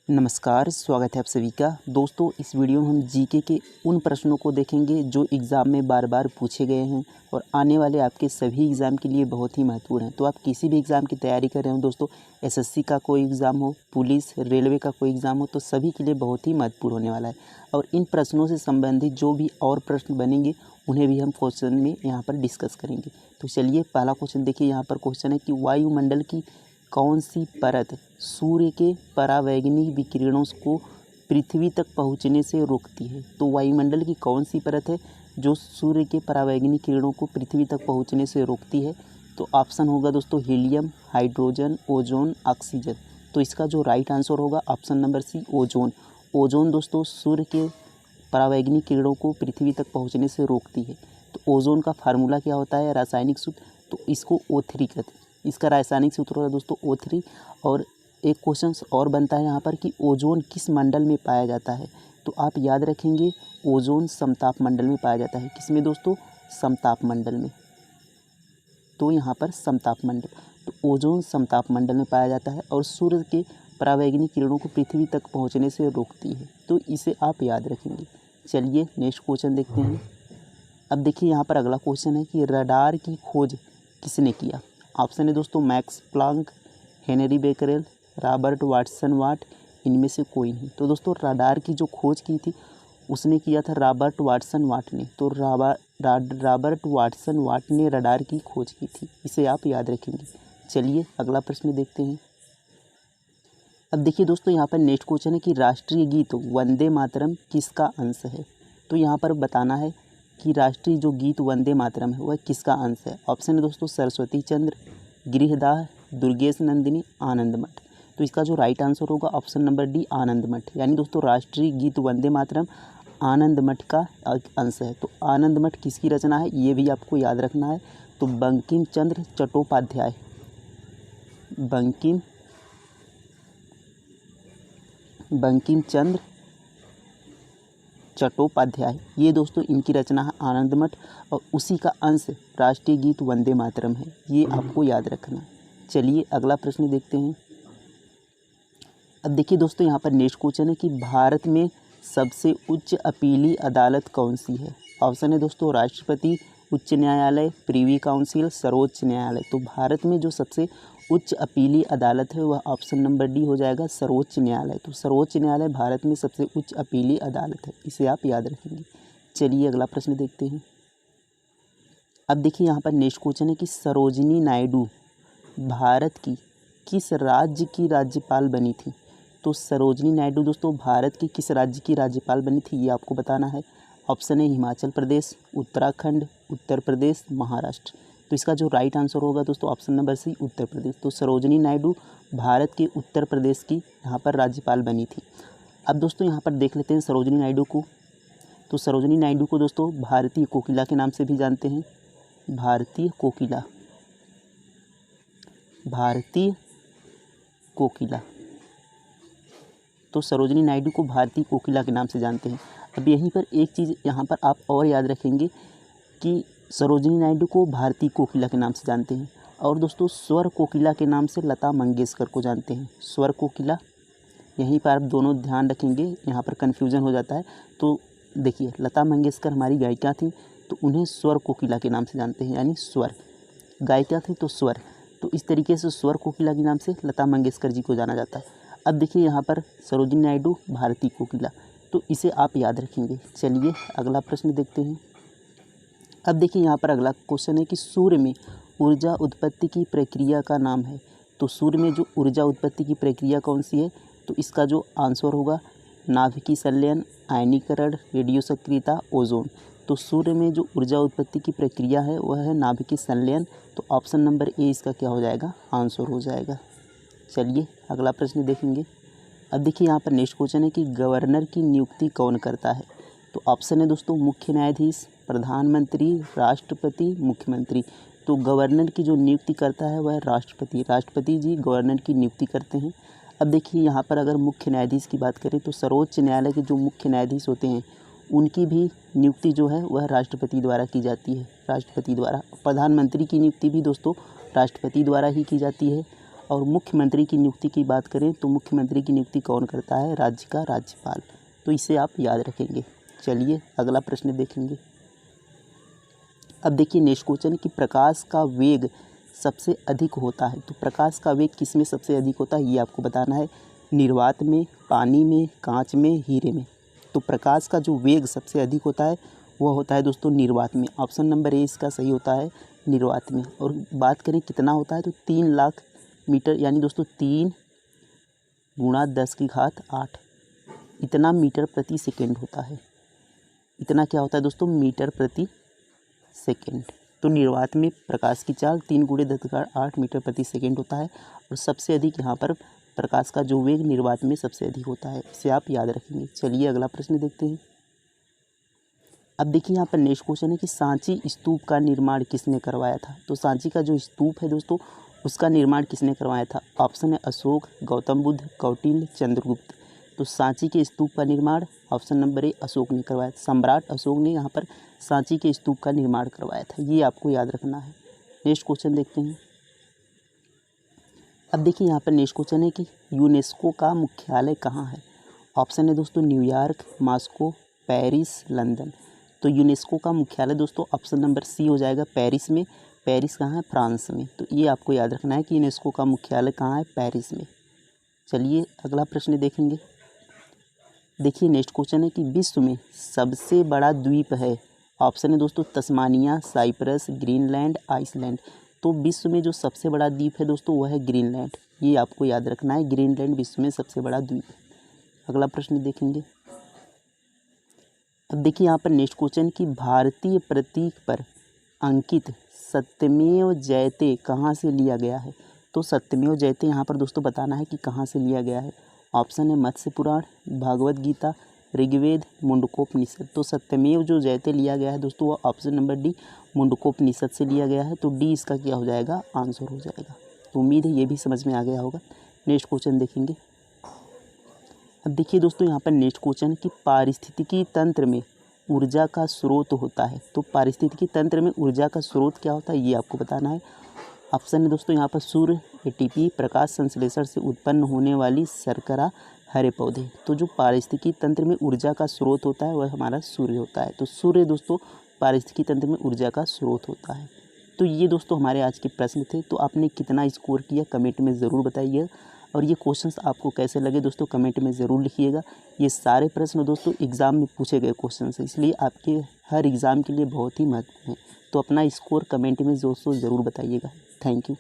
नमस्कार, स्वागत है आप सभी का। दोस्तों, इस वीडियो में हम जीके के उन प्रश्नों को देखेंगे जो एग्ज़ाम में बार बार पूछे गए हैं और आने वाले आपके सभी एग्ज़ाम के लिए बहुत ही महत्वपूर्ण हैं। तो आप किसी भी एग्ज़ाम की तैयारी कर रहे हो दोस्तों, एसएससी का कोई एग्ज़ाम हो, पुलिस, रेलवे का कोई एग्ज़ाम हो, तो सभी के लिए बहुत ही महत्वपूर्ण होने वाला है। और इन प्रश्नों से संबंधित जो भी और प्रश्न बनेंगे उन्हें भी हम क्वेश्चन में यहाँ पर डिस्कस करेंगे। तो चलिए, पहला क्वेश्चन देखिए। यहाँ पर क्वेश्चन है कि वायुमंडल की कौन सी परत सूर्य के परावैंगनी विकिरणों को पृथ्वी तक पहुंचने से रोकती है? तो वायुमंडल की कौन सी परत है जो सूर्य के परावैंगनी किरणों को पृथ्वी तक पहुंचने से रोकती है? तो ऑप्शन होगा दोस्तों हीलियम, हाइड्रोजन, ओजोन, ऑक्सीजन। तो इसका जो राइट आंसर होगा option number C, ozone. Ozone दोस्तों सूर्य के परावैंगनी किरणों को पृथ्वी तक पहुँचने से रोकती है। तो ओजोन का फार्मूला क्या होता है, रासायनिक सूत्र? तो इसको O3 कहते हैं। इसका रासायनिक सूत्र होगा दोस्तों O3। और एक क्वेश्चन और बनता है यहाँ पर कि ओजोन किस मंडल में पाया जाता है? तो आप याद रखेंगे, ओजोन समताप मंडल में पाया जाता है। किसमें दोस्तों? समताप मंडल में। तो यहाँ पर समताप मंडल, तो ओजोन समताप मंडल में पाया जाता है और सूर्य के परावैंगनी किरणों को पृथ्वी तक पहुँचने से रोकती है। तो इसे आप याद रखेंगे। चलिए नेक्स्ट क्वेश्चन देखते हैं। अब देखिए, यहाँ पर अगला क्वेश्चन है कि रडार की खोज किसने किया? ऑप्शन है दोस्तों Max Planck, Henry Becquerel, Robert Watson Watt, इनमें से कोई नहीं। तो दोस्तों रडार की जो खोज की थी उसने किया था रॉबर्ट वाटसन वाट ने। तो रॉबर्ट वाटसन वाट ने रडार की खोज की थी। इसे आप याद रखेंगे। चलिए अगला प्रश्न देखते हैं। अब देखिए दोस्तों, यहाँ पर नेक्स्ट क्वेश्चन है कि राष्ट्रीय गीत वंदे मातरम किसका अंश है? तो यहाँ पर बताना है कि राष्ट्रीय जो गीत वंदे मातरम है वह किसका अंश है। ऑप्शन है दोस्तों सरस्वती चंद्र, गृहदाह, दुर्गेश नंदिनी, आनंद मठ। तो इसका जो राइट आंसर होगा ऑप्शन नंबर डी, आनंद मठ। यानी दोस्तों राष्ट्रीय गीत वंदे मातरम आनंद मठ का अंश है। तो आनंद मठ किसकी रचना है ये भी आपको याद रखना है। तो बंकिम चंद्र चट्टोपाध्याय, बंकिम चंद्र चट्टोपाध्याय, ये दोस्तों इनकी रचना है आनंद मठ और उसी का अंश राष्ट्रीय गीत वंदे मातरम है। ये आपको याद रखना है। चलिए अगला प्रश्न देखते हैं। अब देखिए दोस्तों, यहाँ पर नेक्स्ट क्वेश्चन है कि भारत में सबसे उच्च अपीली अदालत कौन सी है? ऑप्शन है दोस्तों राष्ट्रपति उच्च न्यायालय, प्रीवी काउंसिल, सर्वोच्च न्यायालय। तो भारत में जो सबसे उच्च अपीली अदालत है वह ऑप्शन नंबर डी हो जाएगा, सर्वोच्च न्यायालय। तो सर्वोच्च न्यायालय भारत में सबसे उच्च अपीली अदालत है। इसे आप याद रखेंगे। चलिए अगला प्रश्न देखते हैं। अब देखिए, यहाँ पर नेक्स्ट क्वेश्चन है कि सरोजिनी नायडू भारत की किस राज्य की राज्यपाल बनी थी? तो सरोजिनी नायडू दोस्तों भारत की किस राज्य की राज्यपाल बनी थी ये आपको बताना है। ऑप्शन है हिमाचल प्रदेश, उत्तराखंड, उत्तर प्रदेश, महाराष्ट्र। तो इसका जो राइट आंसर होगा दोस्तों ऑप्शन नंबर सी, उत्तर प्रदेश। तो सरोजिनी नायडू भारत के उत्तर प्रदेश की यहाँ पर राज्यपाल बनी थी। अब दोस्तों यहाँ पर देख लेते हैं सरोजिनी नायडू को। तो सरोजिनी नायडू को दोस्तों भारतीय कोकिला के नाम से भी जानते हैं। भारतीय कोकिला, भारतीय कोकिला। तो सरोजिनी नायडू को भारतीय कोकिला के नाम से जानते हैं। अब यहीं पर एक चीज़ यहाँ पर आप और याद रखेंगे कि सरोजिनी नायडू को भारतीय कोकिला के नाम से जानते हैं और दोस्तों स्वर कोकिला के नाम से लता मंगेशकर को जानते हैं। स्वर कोकिला, यहीं पर आप दोनों ध्यान रखेंगे, यहाँ पर कन्फ्यूज़न हो जाता है। तो देखिए, लता मंगेशकर हमारी गायिका थी तो उन्हें स्वर कोकिला के नाम से जानते हैं, यानी स्वर, गायिका थी तो स्वर। तो इस तरीके से स्वर कोकिला के नाम से लता मंगेशकर जी को जाना जाता है। अब देखिए यहाँ पर सरोजिनी नायडू भारतीय कोकिला, तो इसे आप याद रखेंगे। चलिए अगला प्रश्न देखते हैं। अब देखिए यहाँ पर अगला क्वेश्चन है कि सूर्य में ऊर्जा उत्पत्ति की प्रक्रिया का नाम है। तो सूर्य में जो ऊर्जा उत्पत्ति की प्रक्रिया कौन सी है? तो इसका जो आंसर होगा नाभिकीय संलयन, आयनीकरण, रेडियो सक्रियता, ओजोन। तो सूर्य में जो ऊर्जा उत्पत्ति की प्रक्रिया है वह है नाभिकीय संलयन। तो ऑप्शन नंबर ए इसका क्या हो जाएगा, आंसर हो जाएगा। चलिए अगला प्रश्न देखेंगे। अब देखिए यहाँ पर नेक्स्ट क्वेश्चन है कि गवर्नर की नियुक्ति कौन करता है? तो ऑप्शन है दोस्तों मुख्य न्यायाधीश, प्रधानमंत्री, राष्ट्रपति, मुख्यमंत्री। तो गवर्नर की जो नियुक्ति करता है वह राष्ट्रपति जी गवर्नर की नियुक्ति करते हैं। अब देखिए यहाँ पर अगर मुख्य न्यायाधीश की बात करें तो सर्वोच्च न्यायालय के जो मुख्य न्यायाधीश होते हैं उनकी भी नियुक्ति जो है वह राष्ट्रपति द्वारा की जाती है, राष्ट्रपति द्वारा। प्रधानमंत्री की नियुक्ति भी दोस्तों राष्ट्रपति द्वारा ही की जाती है और मुख्यमंत्री की नियुक्ति की बात करें तो मुख्यमंत्री की नियुक्ति कौन करता है? राज्य का राज्यपाल। तो इसे आप याद रखेंगे। चलिए अगला प्रश्न देखेंगे। अब देखिए नेक्स्ट क्वेश्चन कि प्रकाश का वेग सबसे अधिक होता है। तो प्रकाश का वेग किस में सबसे अधिक होता है ये आपको बताना है। निर्वात में, पानी में, कांच में, हीरे में। तो प्रकाश का जो वेग सबसे अधिक होता है वह होता है दोस्तों निर्वात में। ऑप्शन नंबर ए इसका सही होता है, निर्वात में। और बात करें कितना होता है तो 3 लाख मीटर, यानी दोस्तों 3 × 10⁸ इतना मीटर प्रति सेकेंड होता है। इतना क्या होता है दोस्तों? मीटर प्रति सेकेंड। तो निर्वात में प्रकाश की चाल 3 × 10⁸ मीटर प्रति सेकेंड होता है। और सबसे अधिक यहाँ पर प्रकाश का जो वेग निर्वात में सबसे अधिक होता है। इसे आप याद रखेंगे। चलिए अगला प्रश्न देखते हैं। अब देखिए यहाँ पर नेक्स्ट क्वेश्चन है कि सांची स्तूप का निर्माण किसने करवाया था? तो सांची का जो स्तूप है दोस्तों उसका निर्माण किसने करवाया था? ऑप्शन है अशोक, गौतम बुद्ध, कौटिल्य, चंद्रगुप्त। तो सांची के स्तूप का निर्माण ऑप्शन नंबर ए अशोक ने करवाया था। सम्राट अशोक ने यहाँ पर सांची के स्तूप का निर्माण करवाया था। ये आपको याद रखना है। नेक्स्ट क्वेश्चन देखते हैं। अब देखिए यहाँ पर नेक्स्ट क्वेश्चन है कि यूनेस्को का मुख्यालय कहाँ है? ऑप्शन है दोस्तों न्यूयॉर्क, मॉस्को, पेरिस, लंदन। तो यूनेस्को का मुख्यालय दोस्तों ऑप्शन नंबर सी हो जाएगा, पेरिस में। पेरिस कहाँ है? फ्रांस में। तो ये आपको याद रखना है कि यूनेस्को का मुख्यालय कहाँ है? पेरिस में। चलिए अगला प्रश्न देखेंगे। देखिए नेक्स्ट क्वेश्चन है कि विश्व में सबसे बड़ा द्वीप है। ऑप्शन है दोस्तों तस्मानिया, साइप्रस, ग्रीनलैंड, आइसलैंड। तो विश्व में जो सबसे बड़ा द्वीप है दोस्तों वह है ग्रीनलैंड। ये आपको याद रखना है, ग्रीनलैंड विश्व में सबसे बड़ा द्वीप है। अगला प्रश्न देखेंगे। अब देखिए यहाँ पर नेक्स्ट क्वेश्चन कि भारतीय प्रतीक पर अंकित सत्यमेव जयते कहाँ से लिया गया है? तो सत्यमेव जयते यहाँ पर दोस्तों बताना है कि कहाँ से लिया गया है। ऑप्शन है मत्स्य पुराण, भागवत गीता, ऋग्वेद, मुंडकोपनिषद। तो सत्यमेव जो जयते लिया गया है दोस्तों वह ऑप्शन नंबर डी मुंडकोपनिषद से लिया गया है। तो डी इसका क्या हो जाएगा? आंसर हो जाएगा। तो उम्मीद है ये भी समझ में आ गया होगा। नेक्स्ट क्वेश्चन देखेंगे। अब देखिए दोस्तों यहाँ पर नेक्स्ट क्वेश्चन कि पारिस्थितिकी तंत्र में ऊर्जा का स्रोत होता है। तो पारिस्थितिकी तंत्र में ऊर्जा का स्रोत क्या होता है ये आपको बताना है। ऑप्शन है दोस्तों यहाँ पर सूर्य, एटीपी, प्रकाश संश्लेषण से उत्पन्न होने वाली शर्करा, हरे पौधे। तो जो पारिस्थितिकी तंत्र में ऊर्जा का स्रोत होता है वह हमारा सूर्य होता है। तो सूर्य दोस्तों पारिस्थितिकी तंत्र में ऊर्जा का स्रोत होता है। तो ये दोस्तों हमारे आज के प्रश्न थे। तो आपने कितना स्कोर किया कमेंट में ज़रूर बताइए। और ये क्वेश्चंस आपको कैसे लगे दोस्तों कमेंट में ज़रूर लिखिएगा। ये सारे प्रश्न दोस्तों एग्ज़ाम में पूछे गए क्वेश्चंस हैं, इसलिए आपके हर एग्ज़ाम के लिए बहुत ही महत्वपूर्ण है। तो अपना स्कोर कमेंट में दोस्तों ज़रूर बताइएगा। Thank you.